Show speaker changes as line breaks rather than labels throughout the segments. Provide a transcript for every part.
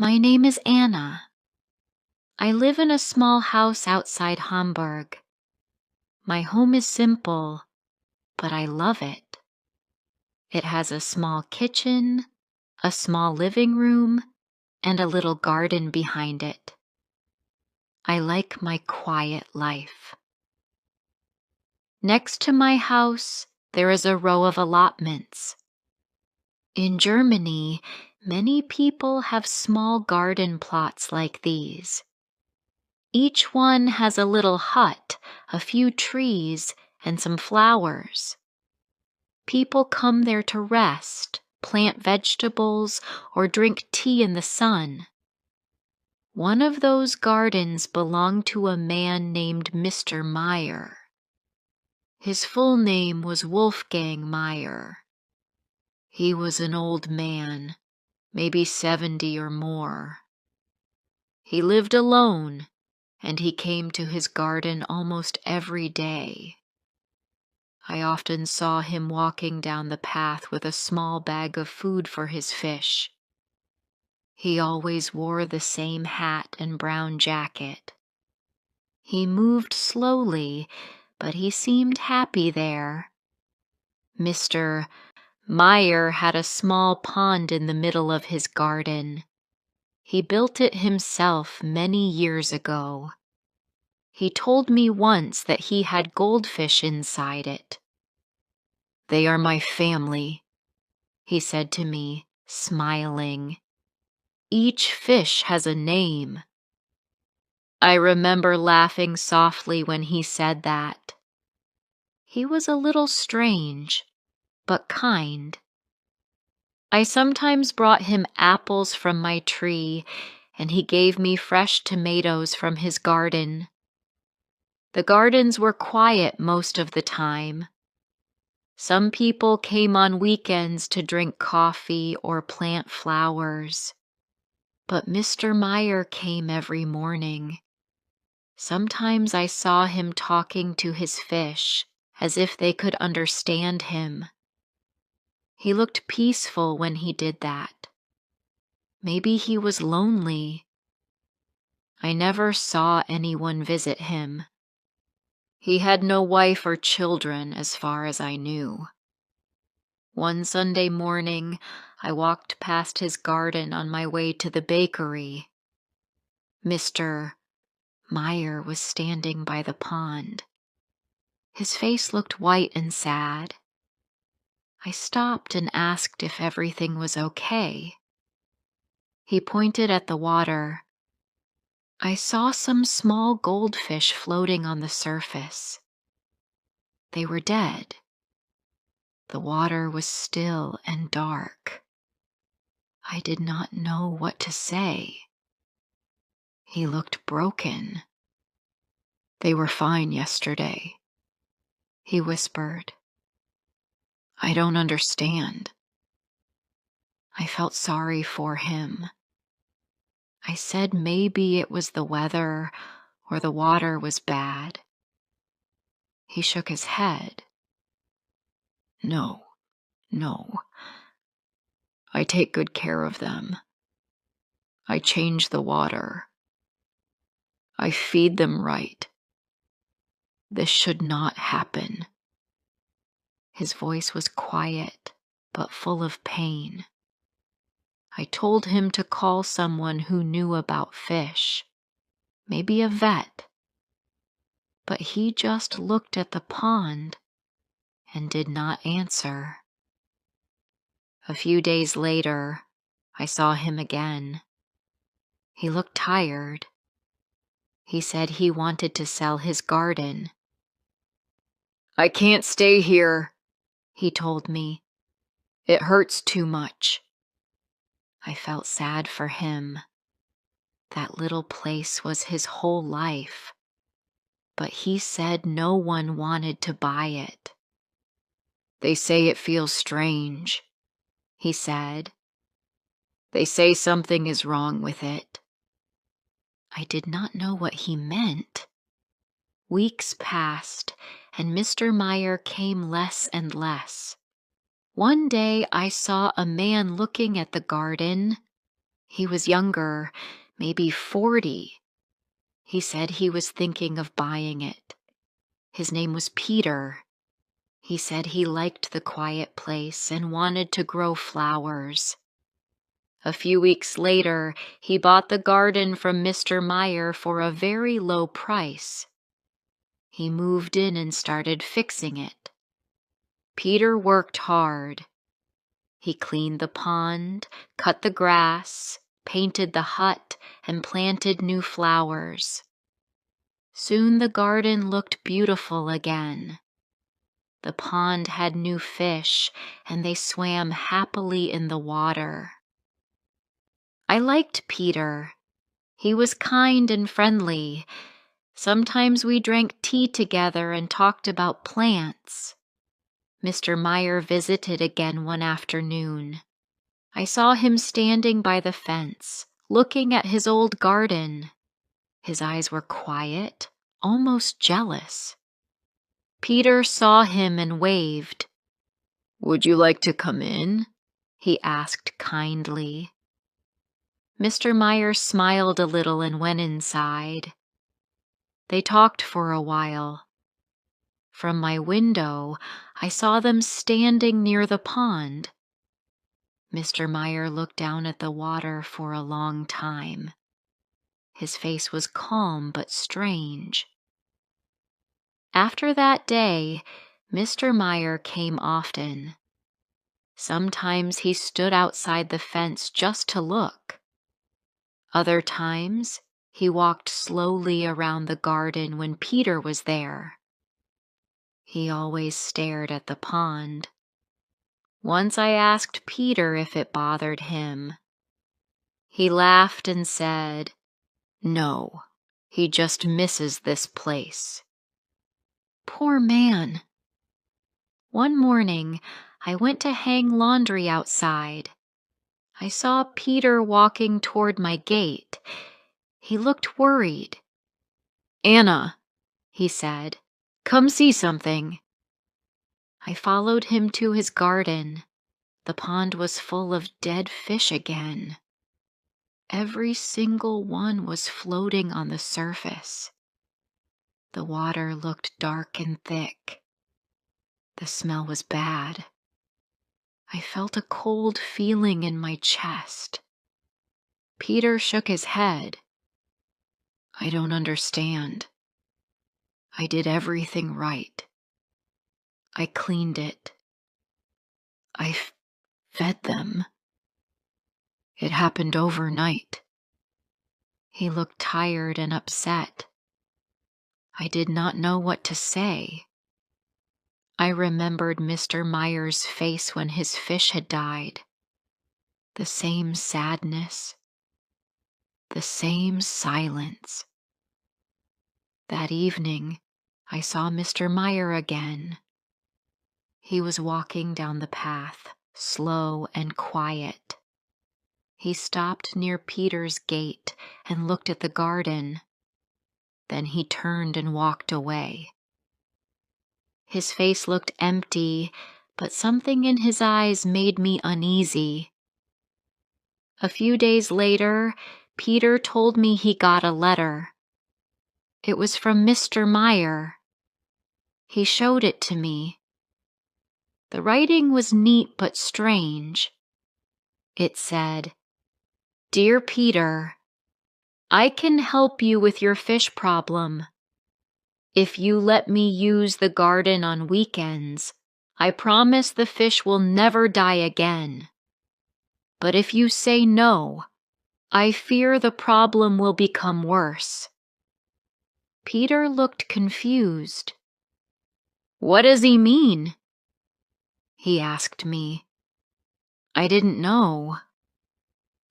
My name is Anna. I live in a small house outside Hamburg. My home is simple, but I love it. It has a small kitchen, a small living room, and a little garden behind it. I like my quiet life. Next to my house, there is a row of allotments. In Germany, many people have small garden plots like these. Each one has a little hut, a few trees, and some flowers. People come there to rest, plant vegetables, or drink tea in the sun. One of those gardens belonged to a man named Mr. Meyer. His full name was Wolfgang Meyer. He was an old man, maybe 70 or more. He lived alone, and he came to his garden almost every day. I often saw him walking down the path with a small bag of food for his fish. He always wore the same hat and brown jacket. He moved slowly, but he seemed happy there. Mr. Meyer had a small pond in the middle of his garden. He built it himself many years ago. He told me once that he had goldfish inside it. "They are my family," he said to me, smiling. "Each fish has a name." I remember laughing softly when he said that. He was a little strange, but kind. I sometimes brought him apples from my tree, and he gave me fresh tomatoes from his garden. The gardens were quiet most of the time. Some people came on weekends to drink coffee or plant flowers. But Mr. Meyer came every morning. Sometimes I saw him talking to his fish, as if they could understand him. He looked peaceful when he did that. Maybe he was lonely. I never saw anyone visit him. He had no wife or children as far as I knew. One Sunday morning, I walked past his garden on my way to the bakery. Mr. Meyer was standing by the pond. His face looked white and sad. I stopped and asked if everything was okay. He pointed at the water. I saw some small goldfish floating on the surface. They were dead. The water was still and dark. I did not know what to say. He looked broken. "They were fine yesterday," he whispered. "I don't understand." I felt sorry for him. I said maybe it was the weather or the water was bad. He shook his head. No. I take good care of them. I change the water. I feed them right. This should not happen." His voice was quiet, but full of pain. I told him to call someone who knew about fish, maybe a vet. But he just looked at the pond and did not answer. A few days later, I saw him again. He looked tired. He said he wanted to sell his garden. "I can't stay here," he told me. "It hurts too much." I felt sad for him. That little place was his whole life. But he said no one wanted to buy it. "They say it feels strange," he said. "They say something is wrong with it." I did not know what he meant. Weeks passed, and Mr. Meyer came less and less. One day I saw a man looking at the garden. He was younger, maybe 40. He said he was thinking of buying it. His name was Peter. He said he liked the quiet place and wanted to grow flowers. A few weeks later, he bought the garden from Mr. Meyer for a very low price. He moved in and started fixing it. Peter worked hard. He cleaned the pond, cut the grass, painted the hut, and planted new flowers. Soon the garden looked beautiful again. The pond had new fish, and they swam happily in the water. I liked Peter. He was kind and friendly. Sometimes we drank tea together and talked about plants. Mr. Meyer visited again one afternoon. I saw him standing by the fence, looking at his old garden. His eyes were quiet, almost jealous. Peter saw him and waved. "Would you like to come in?" he asked kindly. Mr. Meyer smiled a little and went inside. They talked for a while. From my window, I saw them standing near the pond. Mr. Meyer looked down at the water for a long time. His face was calm but strange. After that day, Mr. Meyer came often. Sometimes he stood outside the fence just to look. Other times, he walked slowly around the garden when Peter was there. He always stared at the pond. Once I asked Peter if it bothered him. He laughed and said, "No, he just misses this place." Poor man. One morning, I went to hang laundry outside. I saw Peter walking toward my gate. He looked worried. "Anna," he said, "come see something." I followed him to his garden. The pond was full of dead fish again. Every single one was floating on the surface. The water looked dark and thick. The smell was bad. I felt a cold feeling in my chest. Peter shook his head. "I don't understand. I did everything right. I cleaned it. I fed them. It happened overnight." He looked tired and upset. I did not know what to say. I remembered Mr. Meyer's face when his fish had died. The same sadness. The same silence. That evening, I saw Mr. Meyer again. He was walking down the path, slow and quiet. He stopped near Peter's gate and looked at the garden. Then he turned and walked away. His face looked empty, but something in his eyes made me uneasy. A few days later, Peter told me he got a letter. It was from Mr. Meyer. He showed it to me. The writing was neat but strange. It said, "Dear Peter, I can help you with your fish problem. If you let me use the garden on weekends, I promise the fish will never die again. But if you say no, I fear the problem will become worse." Peter looked confused. "What does he mean?" he asked me. I didn't know.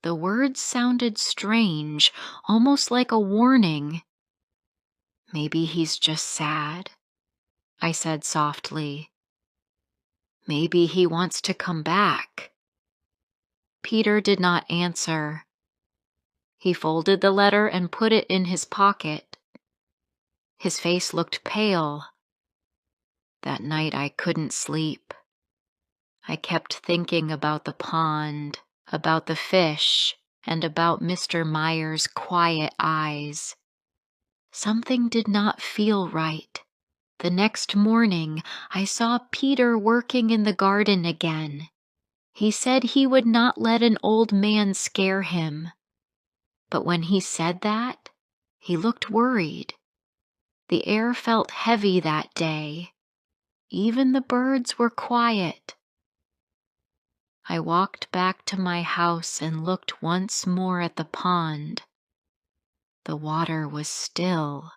The words sounded strange, almost like a warning. "Maybe he's just sad," I said softly. "Maybe he wants to come back." Peter did not answer. He folded the letter and put it in his pocket. His face looked pale. That night I couldn't sleep. I kept thinking about the pond, about the fish, and about Mr. Meyer's quiet eyes. Something did not feel right. The next morning, I saw Peter working in the garden again. He said he would not let an old man scare him. But when he said that, he looked worried. The air felt heavy that day. Even the birds were quiet. I walked back to my house and looked once more at the pond. The water was still.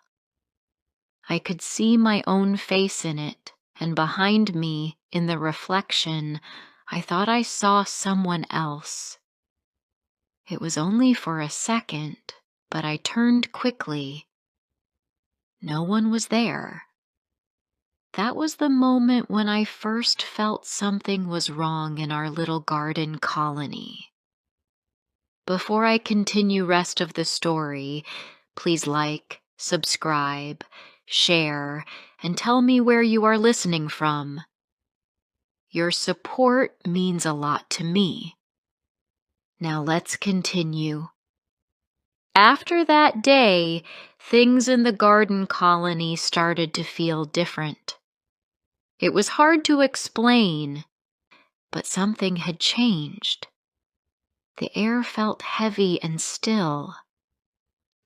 I could see my own face in it, and behind me, in the reflection, I thought I saw someone else. It was only for a second, but I turned quickly. No one was there. That was the moment when I first felt something was wrong in our little garden colony. Before I continue rest of the story, please like, subscribe, share, and tell me where you are listening from. Your support means a lot to me. Now let's continue. After that day, things in the garden colony started to feel different. It was hard to explain, but something had changed. The air felt heavy and still.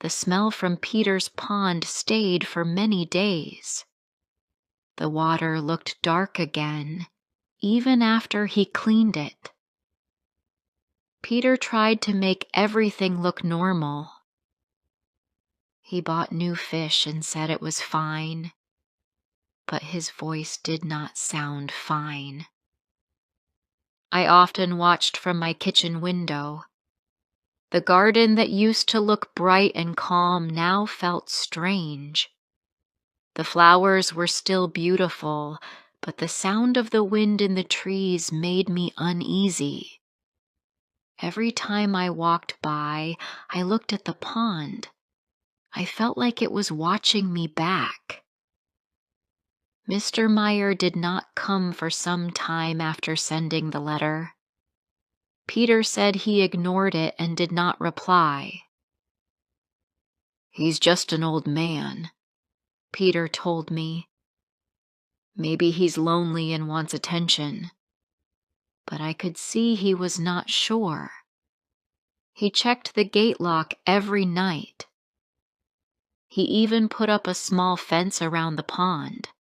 The smell from Peter's pond stayed for many days. The water looked dark again, even after he cleaned it. Peter tried to make everything look normal. He bought new fish and said it was fine, but his voice did not sound fine. I often watched from my kitchen window. The garden that used to look bright and calm now felt strange. The flowers were still beautiful, but the sound of the wind in the trees made me uneasy. Every time I walked by, I looked at the pond. I felt like it was watching me back. Mr. Meyer did not come for some time after sending the letter. Peter said he ignored it and did not reply. "He's just an old man," Peter told me. "Maybe he's lonely and wants attention." But I could see he was not sure. He checked the gate lock every night. He even put up a small fence around the pond.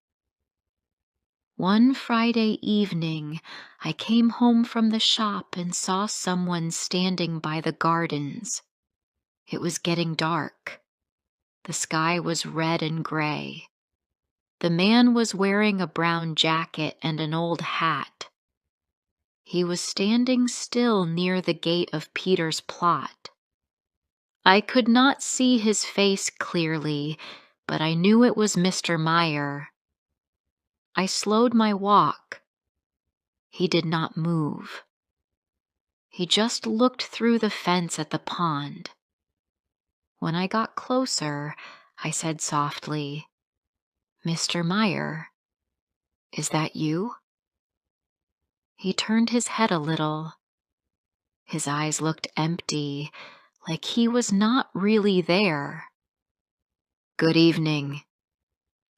One Friday evening, I came home from the shop and saw someone standing by the gardens. It was getting dark. The sky was red and gray. The man was wearing a brown jacket and an old hat. He was standing still near the gate of Peter's plot. I could not see his face clearly, but I knew it was Mr. Meyer. I slowed my walk. He did not move. He just looked through the fence at the pond. When I got closer, I said softly, "Mr. Meyer, is that you?" He turned his head a little. His eyes looked empty, like he was not really there. "Good evening,"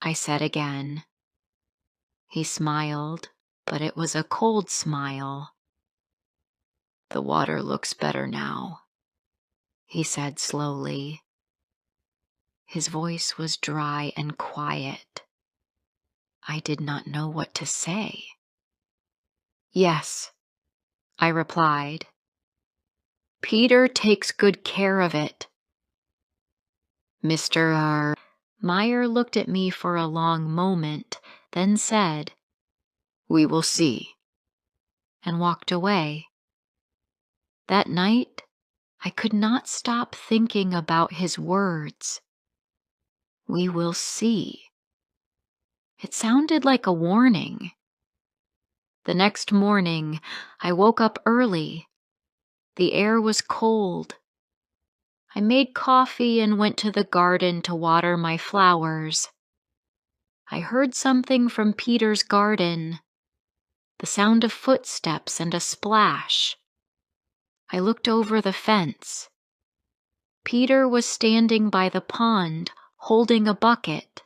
I said again. He smiled, but it was a cold smile. "The water looks better now," he said slowly. His voice was dry and quiet. I did not know what to say. "Yes," I replied. "Peter takes good care of it." Mr. Meyer looked at me for a long moment, then said, "We will see," and walked away. That night, I could not stop thinking about his words. "We will see." It sounded like a warning. The next morning, I woke up early. The air was cold. I made coffee and went to the garden to water my flowers. I heard something from Peter's garden, the sound of footsteps and a splash. I looked over the fence. Peter was standing by the pond, holding a bucket.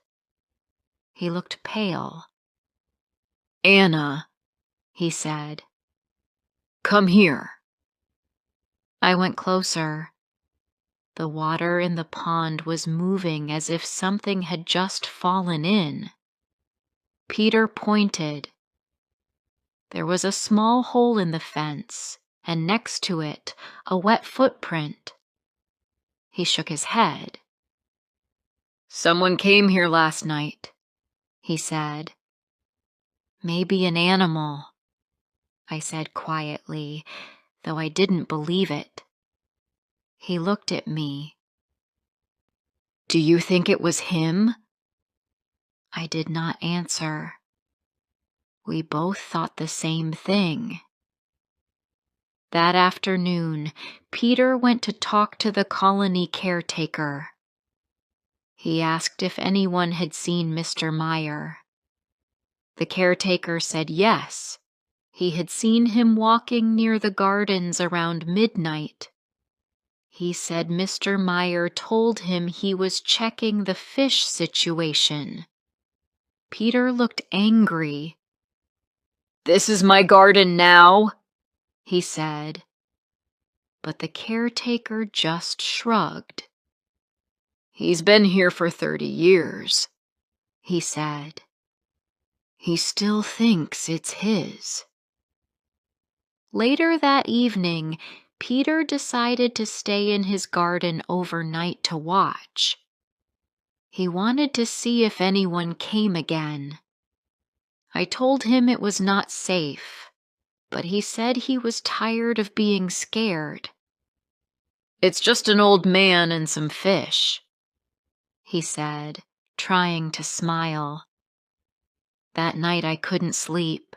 He looked pale. "Anna," he said, "come here." I went closer. The water in the pond was moving as if something had just fallen in. Peter pointed. There was a small hole in the fence, and next to it, a wet footprint. He shook his head. "Someone came here last night," he said. "Maybe an animal," I said quietly, though I didn't believe it. He looked at me. "Do you think it was him?" I did not answer. We both thought the same thing. That afternoon, Peter went to talk to the colony caretaker. He asked if anyone had seen Mr. Meyer. The caretaker said yes. He had seen him walking near the gardens around midnight. He said Mr. Meyer told him he was checking the fish situation. Peter looked angry. "This is my garden now," he said. But the caretaker just shrugged. "He's been here for 30 years, he said. He still thinks it's his. Later that evening, Peter decided to stay in his garden overnight to watch. He wanted to see if anyone came again. I told him it was not safe, but he said he was tired of being scared. "It's just an old man and some fish," he said, trying to smile. That night I couldn't sleep.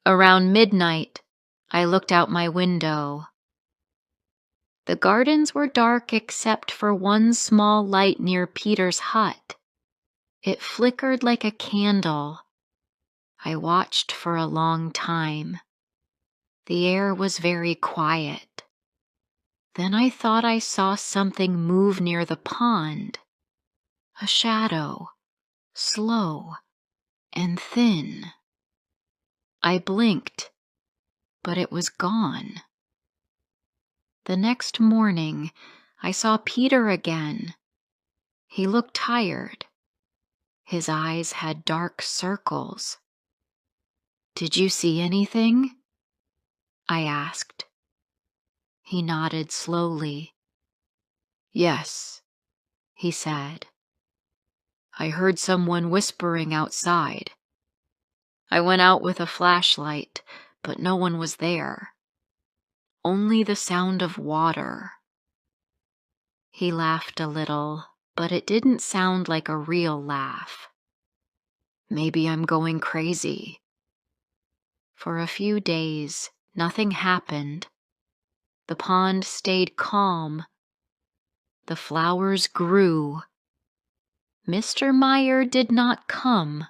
Around midnight, I looked out my window. The gardens were dark except for one small light near Peter's hut. It flickered like a candle. I watched for a long time. The air was very quiet. Then I thought I saw something move near the pond. A shadow, slow and thin. I blinked, but it was gone. The next morning, I saw Peter again. He looked tired. His eyes had dark circles. "Did you see anything?" I asked. He nodded slowly. "Yes," he said. "I heard someone whispering outside. I went out with a flashlight, but no one was there. Only the sound of water." He laughed a little, but it didn't sound like a real laugh. "Maybe I'm going crazy." For a few days, nothing happened. The pond stayed calm. The flowers grew. Mr. Meyer did not come.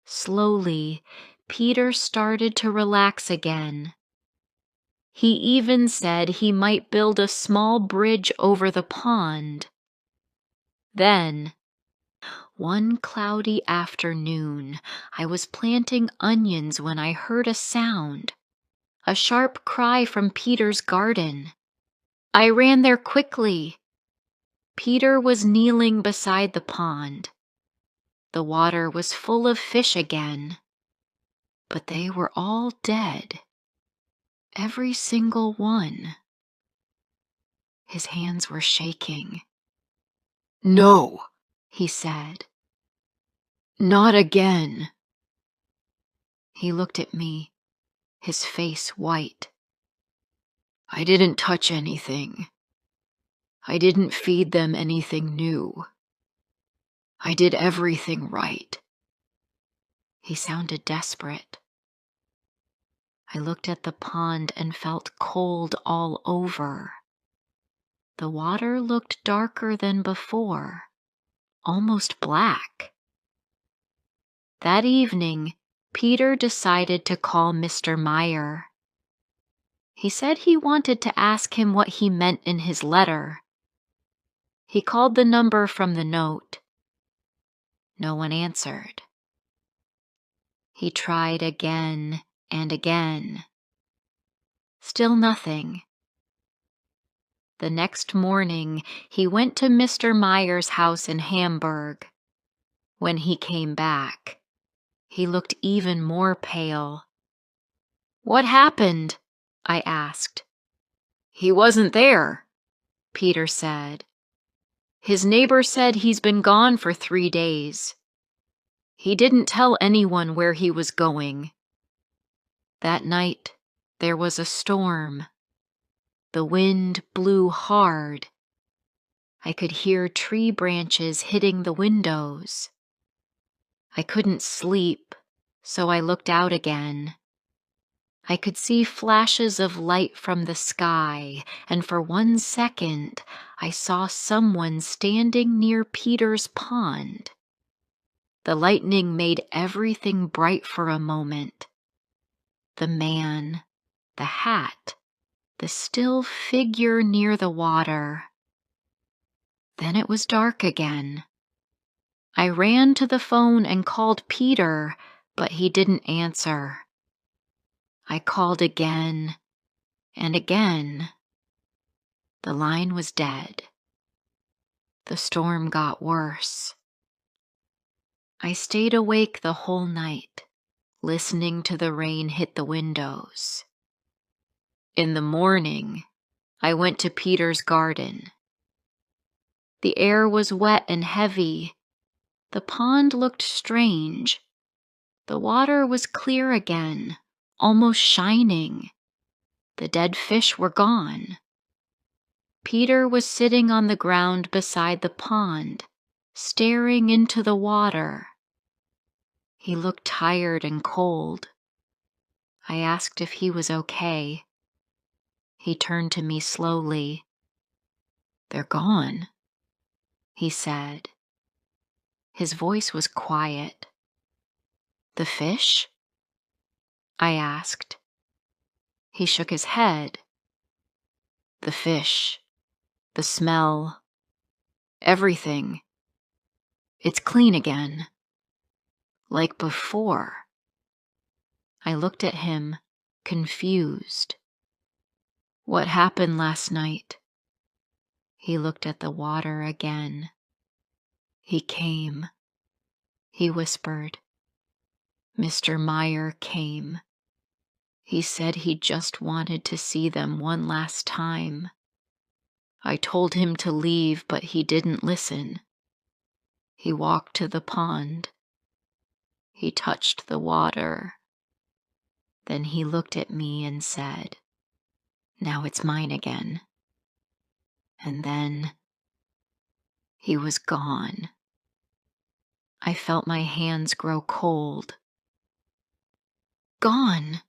Slowly, Peter started to relax again. He even said he might build a small bridge over the pond. Then, one cloudy afternoon, I was planting onions when I heard a sound, a sharp cry from Peter's garden. I ran there quickly. Peter was kneeling beside the pond. The water was full of fish again, but they were all dead. Every single one. His hands were shaking. "No," he said. "Not again." He looked at me, his face white. "I didn't touch anything. I didn't feed them anything new. I did everything right." He sounded desperate. I looked at the pond and felt cold all over. The water looked darker than before, almost black. That evening, Peter decided to call Mr. Meyer. He said he wanted to ask him what he meant in his letter. He called the number from the note. No one answered. He tried again and again. Still nothing. The next morning, he went to Mr. Meyer's house in Hamburg. When he came back, he looked even more pale. "What happened?" I asked. "He wasn't there," Peter said. "His neighbor said he's been gone for 3 days. He didn't tell anyone where he was going. That night, there was a storm. The wind blew hard. I could hear tree branches hitting the windows. I couldn't sleep, so I looked out again. I could see flashes of light from the sky, and for 1 second, I saw someone standing near Peter's pond. The lightning made everything bright for a moment. The man, the hat, the still figure near the water. Then it was dark again. I ran to the phone and called Peter, but he didn't answer. I called again and again. The line was dead. The storm got worse. I stayed awake the whole night, listening to the rain hit the windows. In the morning, I went to Peter's garden. The air was wet and heavy. The pond looked strange. The water was clear again, almost shining. The dead fish were gone. Peter was sitting on the ground beside the pond, staring into the water. He looked tired and cold. I asked if he was okay. He turned to me slowly. "They're gone," he said. His voice was quiet. "The fish?" I asked. He shook his head. "The fish, the smell, everything. It's clean again. Like before." I looked at him, confused. "What happened last night?" He looked at the water again. "He came," he whispered. "Mr. Meyer came. He said he just wanted to see them one last time. I told him to leave, but he didn't listen. He walked to the pond. He touched the water. Then he looked at me and said, 'Now it's mine again.' And then he was gone." I felt my hands grow cold. "Gone?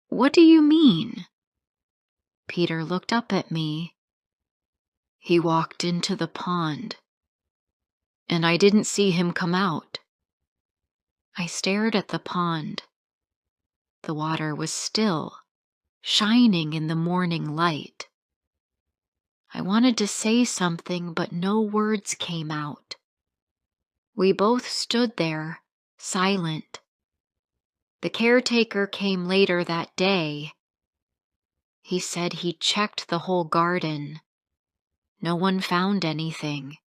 What do you mean?" Peter looked up at me. "He walked into the pond, and I didn't see him come out." I stared at the pond. The water was still, shining in the morning light. I wanted to say something, but no words came out. We both stood there, silent. The caretaker came later that day. He said he checked the whole garden. No one found anything.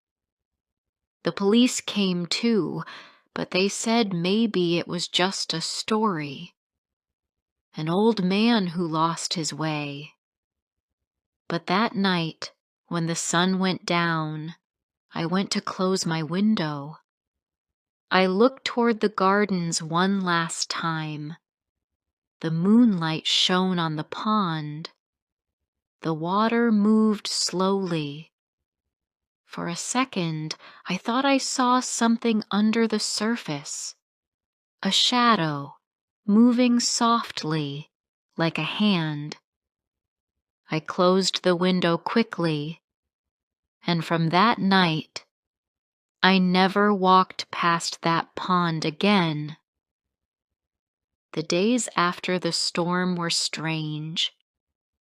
The police came too, but they said maybe it was just a story. An old man who lost his way. But that night, when the sun went down, I went to close my window. I looked toward the gardens one last time. The moonlight shone on the pond. The water moved slowly. For a second, I thought I saw something under the surface. A shadow, moving softly, like a hand. I closed the window quickly, and from that night, I never walked past that pond again. The days after the storm were strange.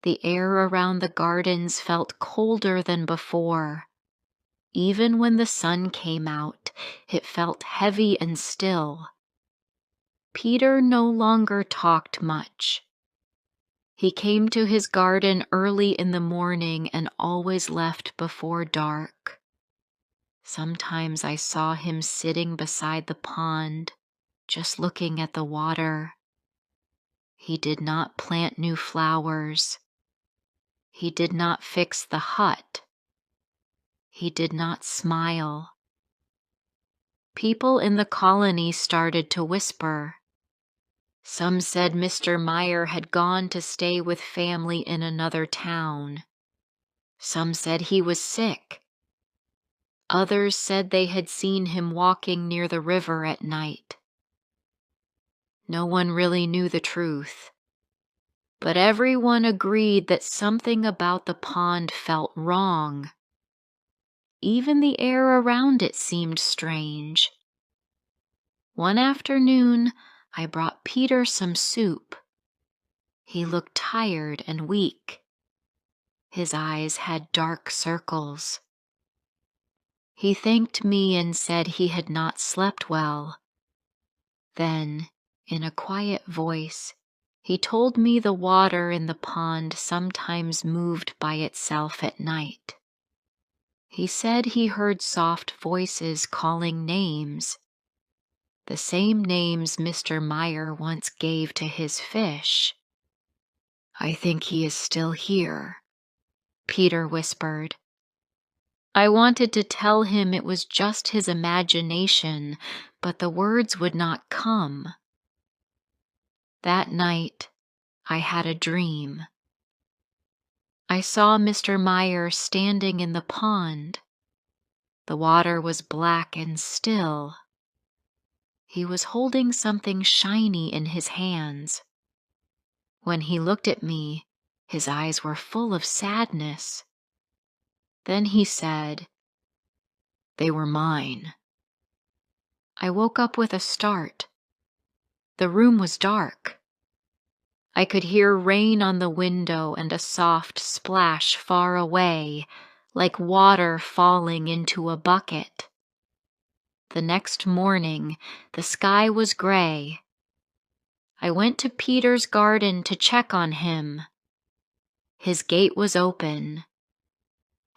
The air around the gardens felt colder than before. Even when the sun came out, it felt heavy and still. Peter no longer talked much. He came to his garden early in the morning and always left before dark. Sometimes I saw him sitting beside the pond, just looking at the water. He did not plant new flowers. He did not fix the hut. He did not smile. People in the colony started to whisper. Some said Mr. Meyer had gone to stay with family in another town. Some said he was sick. Others said they had seen him walking near the river at night. No one really knew the truth, but everyone agreed that something about the pond felt wrong. Even the air around it seemed strange. One afternoon, I brought Peter some soup. He looked tired and weak. His eyes had dark circles. He thanked me and said he had not slept well. Then, in a quiet voice, he told me the water in the pond sometimes moved by itself at night. He said he heard soft voices calling names, the same names Mr. Meyer once gave to his fish. "I think he is still here," Peter whispered. I wanted to tell him it was just his imagination, but the words would not come. That night, I had a dream. I saw Mr. Meyer standing in the pond. The water was black and still. He was holding something shiny in his hands. When he looked at me, his eyes were full of sadness. Then he said, "They were mine." I woke up with a start. The room was dark. I could hear rain on the window and a soft splash far away, like water falling into a bucket. The next morning, the sky was gray. I went to Peter's garden to check on him. His gate was open,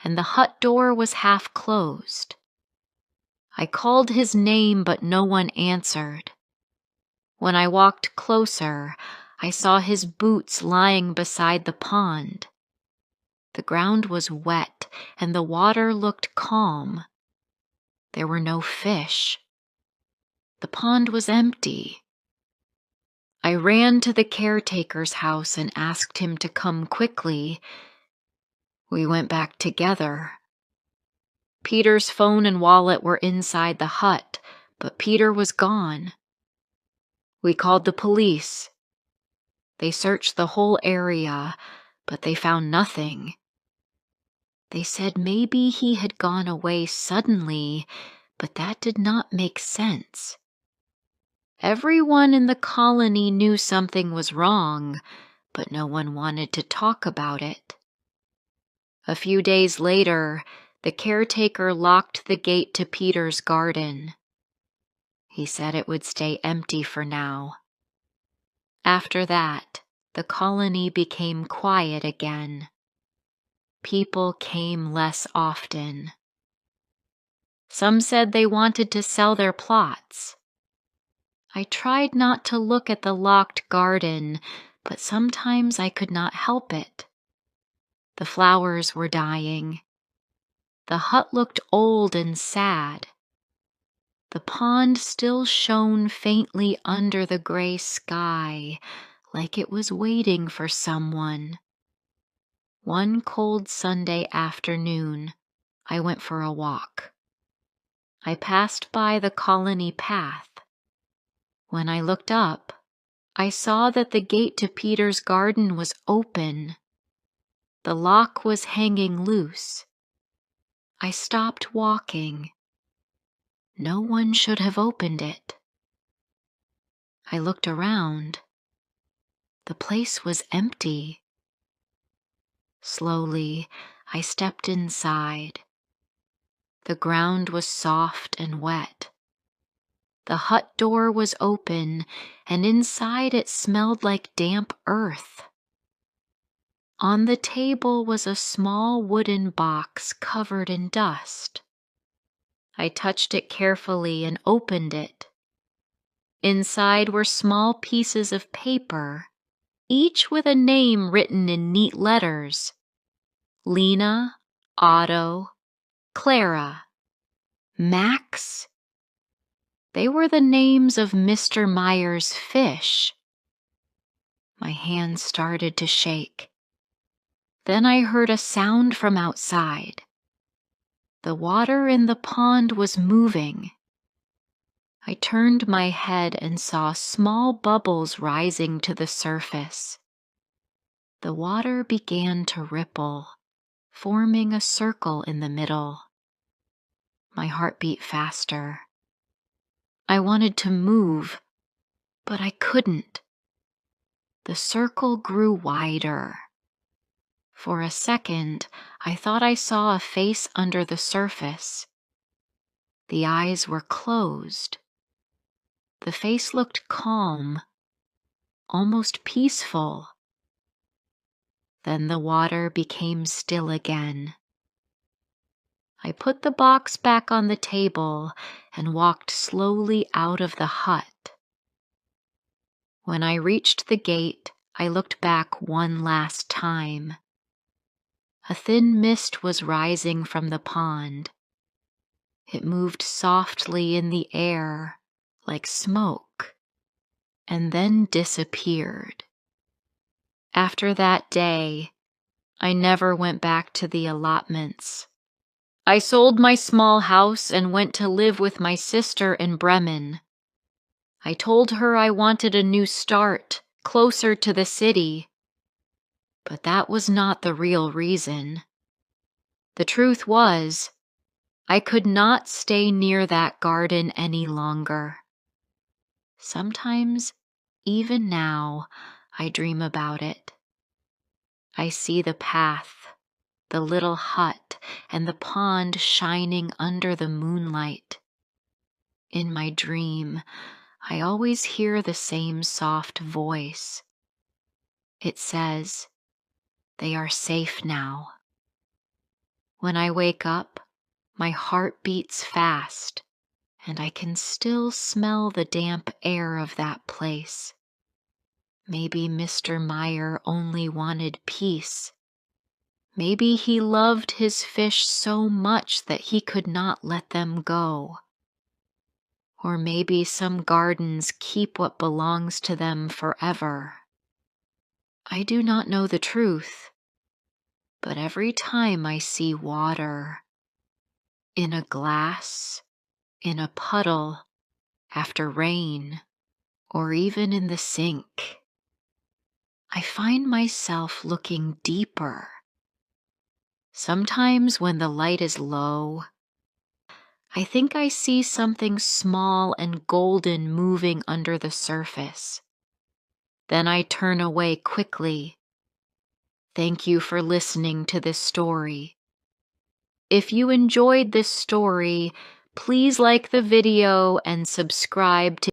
and the hut door was half closed. I called his name, but no one answered. When I walked closer, I saw his boots lying beside the pond. The ground was wet, and the water looked calm. There were no fish. The pond was empty. I ran to the caretaker's house and asked him to come quickly. We went back together. Peter's phone and wallet were inside the hut, but Peter was gone. We called the police. They searched the whole area, but they found nothing. They said maybe he had gone away suddenly, but that did not make sense. Everyone in the colony knew something was wrong, but no one wanted to talk about it. A few days later, the caretaker locked the gate to Peter's garden. He said it would stay empty for now. After that, the colony became quiet again. People came less often. Some said they wanted to sell their plots. I tried not to look at the locked garden, but sometimes I could not help it. The flowers were dying. The hut looked old and sad. The pond still shone faintly under the gray sky, like it was waiting for someone. One cold Sunday afternoon, I went for a walk. I passed by the colony path. When I looked up, I saw that the gate to Peter's garden was open. The lock was hanging loose. I stopped walking. No one should have opened it. I looked around. The place was empty. Slowly, I stepped inside. The ground was soft and wet. The hut door was open, and inside it smelled like damp earth. On the table was a small wooden box covered in dust. I touched it carefully and opened it. Inside were small pieces of paper, each with a name written in neat letters. Lena, Otto, Clara, Max. They were the names of Mr. Meyer's fish. My hands started to shake. Then I heard a sound from outside. The water in the pond was moving. I turned my head and saw small bubbles rising to the surface. The water began to ripple, forming a circle in the middle. My heart beat faster. I wanted to move, but I couldn't. The circle grew wider. For a second, I thought I saw a face under the surface. The eyes were closed. The face looked calm, almost peaceful. Then the water became still again. I put the box back on the table and walked slowly out of the hut. When I reached the gate, I looked back one last time. A thin mist was rising from the pond. It moved softly in the air, like smoke, and then disappeared. After that day, I never went back to the allotments. I sold my small house and went to live with my sister in Bremen. I told her I wanted a new start, closer to the city. But that was not the real reason. The truth was, I could not stay near that garden any longer. Sometimes, even now, I dream about it. I see the path, the little hut, and the pond shining under the moonlight. In my dream, I always hear the same soft voice. It says, "They are safe now." When I wake up, my heart beats fast, and I can still smell the damp air of that place. Maybe Mr. Meyer only wanted peace. Maybe he loved his fish so much that he could not let them go. Or maybe some gardens keep what belongs to them forever. I do not know the truth, but every time I see water, in a glass, in a puddle, after rain, or even in the sink, I find myself looking deeper. Sometimes when the light is low, I think I see something small and golden moving under the surface. Then I turn away quickly. Thank you for listening to this story. If you enjoyed this story, please like the video and subscribe to